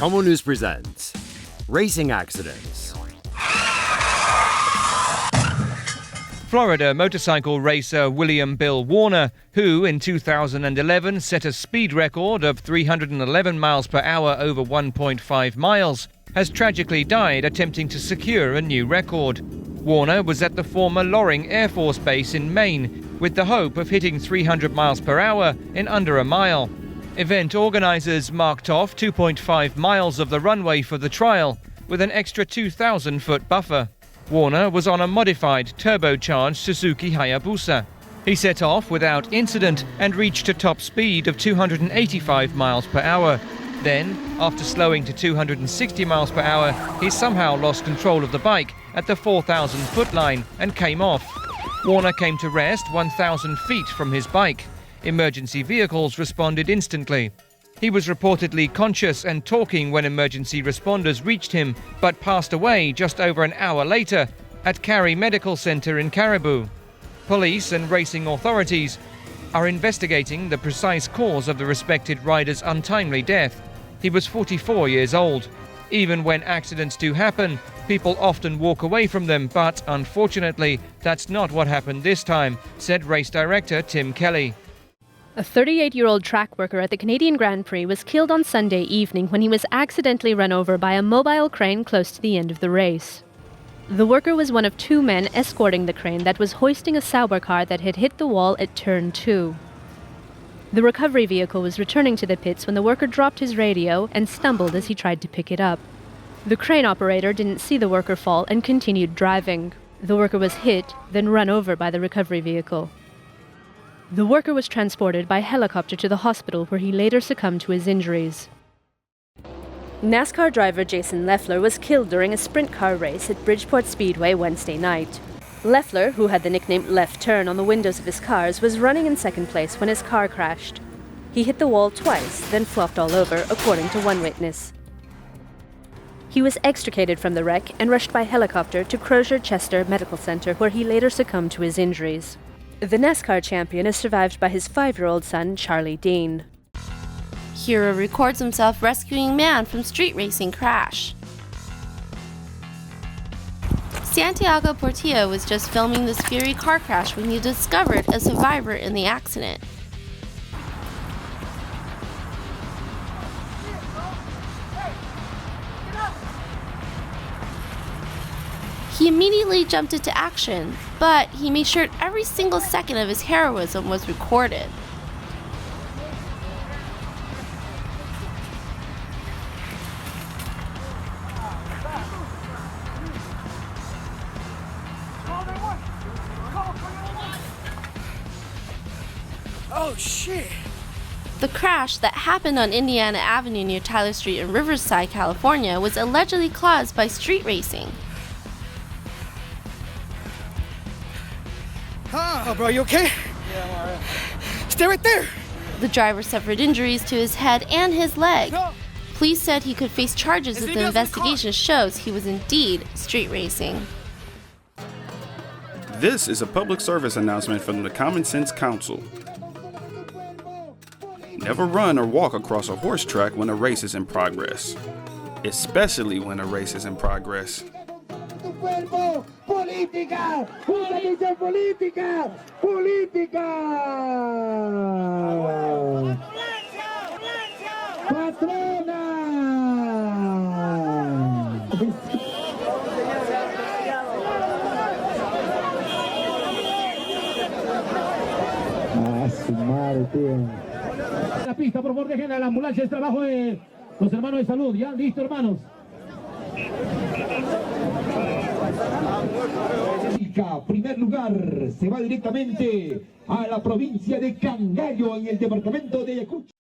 TomoNews presents Racing Accidents. Florida motorcycle racer William Bill Warner, who in 2011 set a speed record of 311 miles per hour over 1.5 miles, has tragically died attempting to secure a new record. Warner was at the former Loring Air Force Base in Maine with the hope of hitting 300 miles per hour in under a mile. Event organizers marked off 2.5 miles of the runway for the trial with an extra 2,000-foot buffer. Warner was on a modified turbocharged Suzuki Hayabusa. He set off without incident and reached a top speed of 285 miles per hour. Then, after slowing to 260 miles per hour, he somehow lost control of the bike at the 4,000-foot line and came off. Warner came to rest 1,000 feet from his bike. Emergency vehicles responded instantly. He was reportedly conscious and talking when emergency responders reached him, but passed away just over an hour later at Cary Medical Center in Caribou. Police and racing authorities are investigating the precise cause of the respected rider's untimely death. He was 44 years old. Even when accidents do happen, people often walk away from them, but unfortunately, that's not what happened this time, said race director Tim Kelly. A 38-year-old track worker at the Canadian Grand Prix was killed on Sunday evening when he was accidentally run over by a mobile crane close to the end of the race. The worker was one of two men escorting the crane that was hoisting a Sauber car that had hit the wall at turn 2. The recovery vehicle was returning to the pits when the worker dropped his radio and stumbled as he tried to pick it up. The crane operator didn't see the worker fall and continued driving. The worker was hit, then run over by the recovery vehicle. The worker was transported by helicopter to the hospital where he later succumbed to his injuries. NASCAR driver Jason Leffler was killed during a sprint car race at Bridgeport Speedway Wednesday night. Leffler, who had the nickname LefTurn on the windows of his cars, was running in second place when his car crashed. He hit the wall twice, then flopped all over, according to one witness. He was extricated from the wreck and rushed by helicopter to Crozier-Chester Medical Center, where he later succumbed to his injuries. The NASCAR champion is survived by his 5-year-old son, Charlie Dean. Hero records himself rescuing man from street racing crash. Santiago Portillo was just filming this fiery car crash when he discovered a survivor in the accident. He immediately jumped into action, but he made sure every single second of his heroism was recorded. Oh shit! The crash that happened on Indiana Avenue near Tyler Street in Riverside, California, was allegedly caused by street racing. Oh, bro, you okay? Yeah, I'm alright. Stay right there! The driver suffered injuries to his head and his leg. No. Police said he could face charges if the investigation shows he was indeed street racing. This is a public service announcement from the Common Sense Council. Never run or walk across a horse track when a race is in progress, especially when a race is in progress. Política, política, política, política. Patrona. Su madre, tío. La pista, por favor, dejen a la ambulancia, es trabajo de los hermanos de salud, ¿ya? ¿Listo, hermanos? Primer lugar se va directamente a la provincia de Cangallo en el departamento de Ayacucho.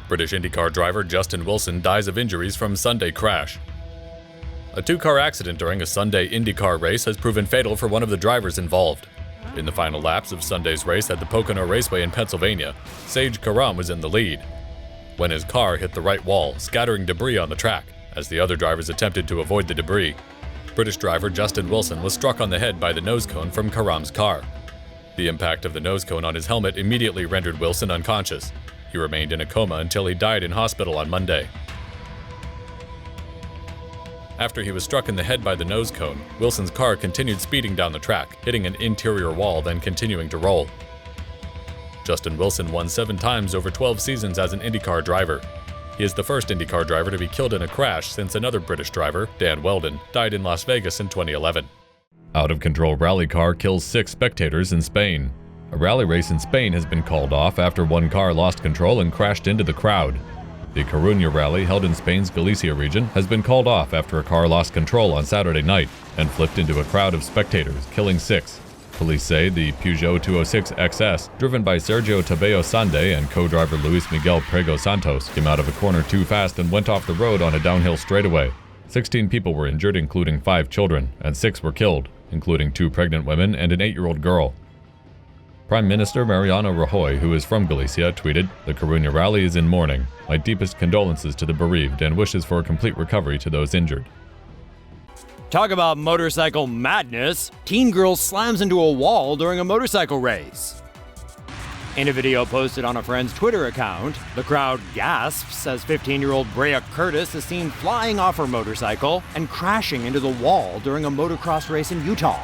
British INDYCAR driver Justin Wilson dies of injuries from Sunday crash. A two-car accident during a Sunday INDYCAR race has proven fatal for one of the drivers involved. In the final laps of Sunday's race at the Pocono Raceway in Pennsylvania, Sage Karam was in the lead when his car hit the right wall, scattering debris on the track as the other drivers attempted to avoid the debris. British driver Justin Wilson was struck on the head by the nose cone from Karam's car. The impact of the nose cone on his helmet immediately rendered Wilson unconscious. He remained in a coma until he died in hospital on Monday. After he was struck in the head by the nose cone, Wilson's car continued speeding down the track, hitting an interior wall, then continuing to roll. Justin Wilson won 7 times over 12 seasons as an IndyCar driver. He is the first IndyCar driver to be killed in a crash since another British driver, Dan Wheldon, died in Las Vegas in 2011. Out-of-control rally car kills 6 spectators in Spain. A rally race in Spain has been called off after one car lost control and crashed into the crowd. The Coruña rally, held in Spain's Galicia region, has been called off after a car lost control on Saturday night and flipped into a crowd of spectators, killing 6. Police say the Peugeot 206 XS, driven by Sergio Tabeo Sande and co-driver Luis Miguel Prego Santos, came out of a corner too fast and went off the road on a downhill straightaway. 16 people were injured, including 5 children, and 6 were killed, including 2 pregnant women and an 8-year-old girl. Prime Minister Mariano Rajoy, who is from Galicia, tweeted, "The Coruña rally is in mourning. My deepest condolences to the bereaved and wishes for a complete recovery to those injured." Talk about motorcycle madness. Teen girl slams into a wall during a motorcycle race. In a video posted on a friend's Twitter account, the crowd gasps as 15-year-old Brea Curtis is seen flying off her motorcycle and crashing into the wall during a motocross race in Utah.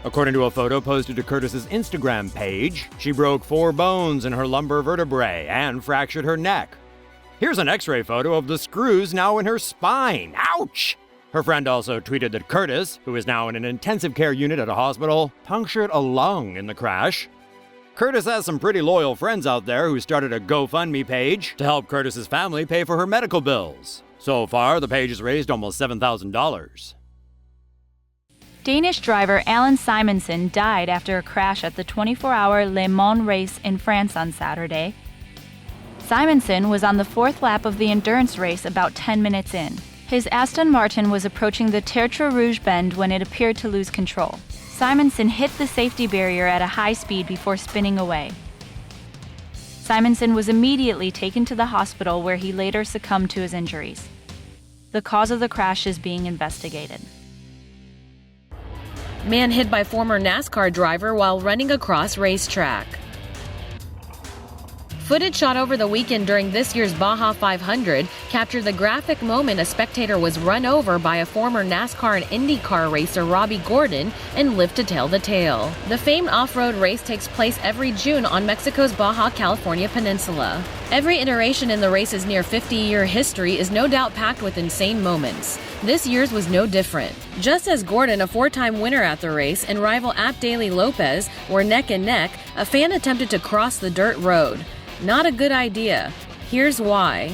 According to a photo posted to Curtis's Instagram page, she broke 4 bones in her lumbar vertebrae and fractured her neck. Here's an X-ray photo of the screws now in her spine. Ouch! Her friend also tweeted that Curtis, who is now in an intensive care unit at a hospital, punctured a lung in the crash. Curtis has some pretty loyal friends out there who started a GoFundMe page to help Curtis's family pay for her medical bills. So far, the page has raised almost $7,000. Danish driver Alan Simonsen died after a crash at the 24-hour Le Mans race in France on Saturday. Simonsen was on the 4th lap of the endurance race about 10 minutes in. His Aston Martin was approaching the Tertre Rouge bend when it appeared to lose control. Simonsen hit the safety barrier at a high speed before spinning away. Simonsen was immediately taken to the hospital where he later succumbed to his injuries. The cause of the crash is being investigated. Man hit by former NASCAR driver while running across racetrack. Footage shot over the weekend during this year's Baja 500 captured the graphic moment a spectator was run over by a former NASCAR and IndyCar racer Robbie Gordon and lived to tell the tale. The famed off-road race takes place every June on Mexico's Baja California Peninsula. Every iteration in the race's near 50-year history is no doubt packed with insane moments. This year's was no different. Just as Gordon, a 4-time winner at the race, and rival Abdali Lopez were neck and neck, a fan attempted to cross the dirt road. Not a good idea. Here's why.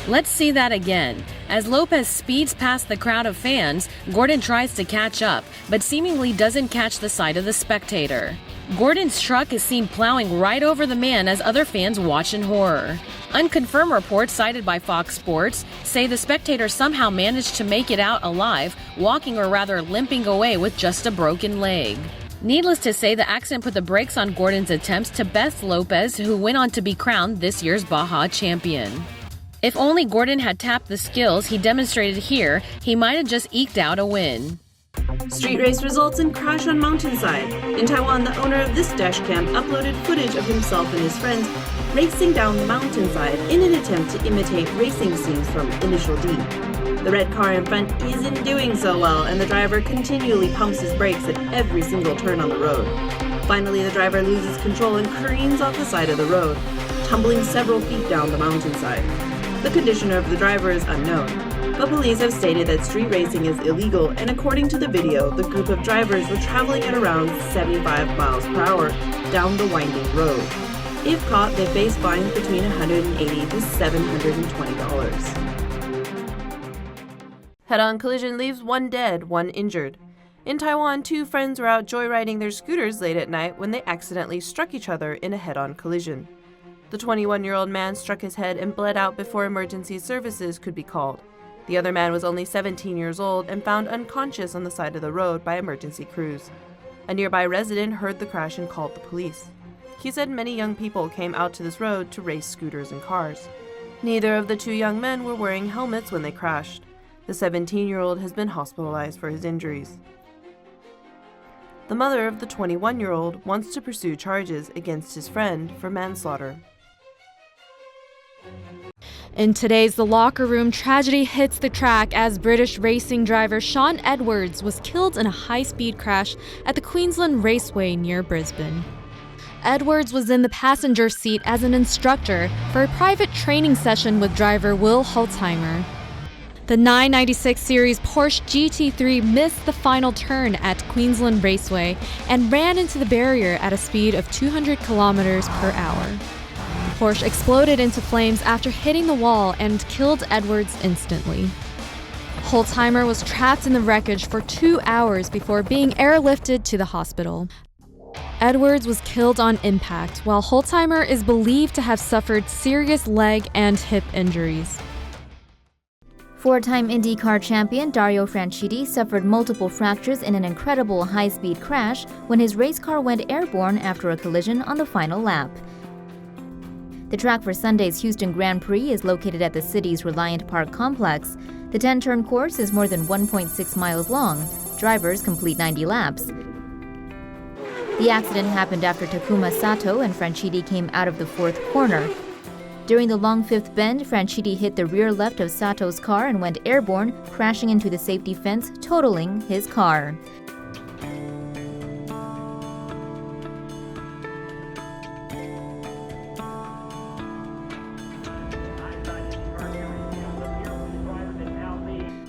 Let's see that again. As Lopez speeds past the crowd of fans, Gordon tries to catch up, but seemingly doesn't catch the side of the spectator. Gordon's truck is seen plowing right over the man as other fans watch in horror. Unconfirmed reports cited by Fox Sports say the spectator somehow managed to make it out alive, walking or rather limping away with just a broken leg. Needless to say, the accident put the brakes on Gordon's attempts to best Lopez, who went on to be crowned this year's Baja champion. If only Gordon had tapped the skills he demonstrated here, he might have just eked out a win. Street race results in crash on Mountainside. In Taiwan, the owner of this dashcam uploaded footage of himself and his friends racing down the mountainside in an attempt to imitate racing scenes from Initial D. The red car in front isn't doing so well, and the driver continually pumps his brakes at every single turn on the road. Finally, the driver loses control and careens off the side of the road, tumbling several feet down the mountainside. The condition of the driver is unknown, but police have stated that street racing is illegal, and according to the video, the group of drivers were traveling at around 75 miles per hour down the winding road. If caught, they face fines between $180 to $720. Head-on collision leaves 1 dead, 1 injured. In Taiwan, 2 friends were out joyriding their scooters late at night when they accidentally struck each other in a head-on collision. The 21-year-old man struck his head and bled out before emergency services could be called. The other man was only 17 years old and found unconscious on the side of the road by emergency crews. A nearby resident heard the crash and called the police. He said many young people came out to this road to race scooters and cars. Neither of the two young men were wearing helmets when they crashed. The 17-year-old has been hospitalized for his injuries. The mother of the 21-year-old wants to pursue charges against his friend for manslaughter. In today's The Locker Room, tragedy hits the track as British racing driver Shaun Edwards was killed in a high-speed crash at the Queensland Raceway near Brisbane. Edwards was in the passenger seat as an instructor for a private training session with driver Will Holtheimer. The 996 Series Porsche GT3 missed the final turn at Queensland Raceway and ran into the barrier at a speed of 200 kilometers per hour. The Porsche exploded into flames after hitting the wall and killed Edwards instantly. Holtheimer was trapped in the wreckage for 2 hours before being airlifted to the hospital. Edwards was killed on impact, while Holtheimer is believed to have suffered serious leg and hip injuries. Four-time INDYCAR champion Dario Franchitti suffered multiple fractures in an incredible high-speed crash when his race car went airborne after a collision on the final lap. The track for Sunday's Houston Grand Prix is located at the city's Reliant Park complex. The 10-turn course is more than 1.6 miles long. Drivers complete 90 laps. The accident happened after Takuma Sato and Franchitti came out of the fourth corner. During the long fifth bend, Franchitti hit the rear left of Sato's car and went airborne, crashing into the safety fence, totaling his car.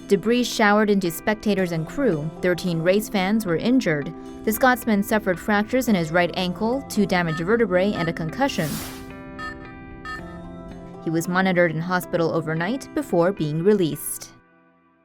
Debris showered into spectators and crew. 13 race fans were injured. The Scotsman suffered fractures in his right ankle, 2 damaged vertebrae, and a concussion. He was monitored in hospital overnight before being released.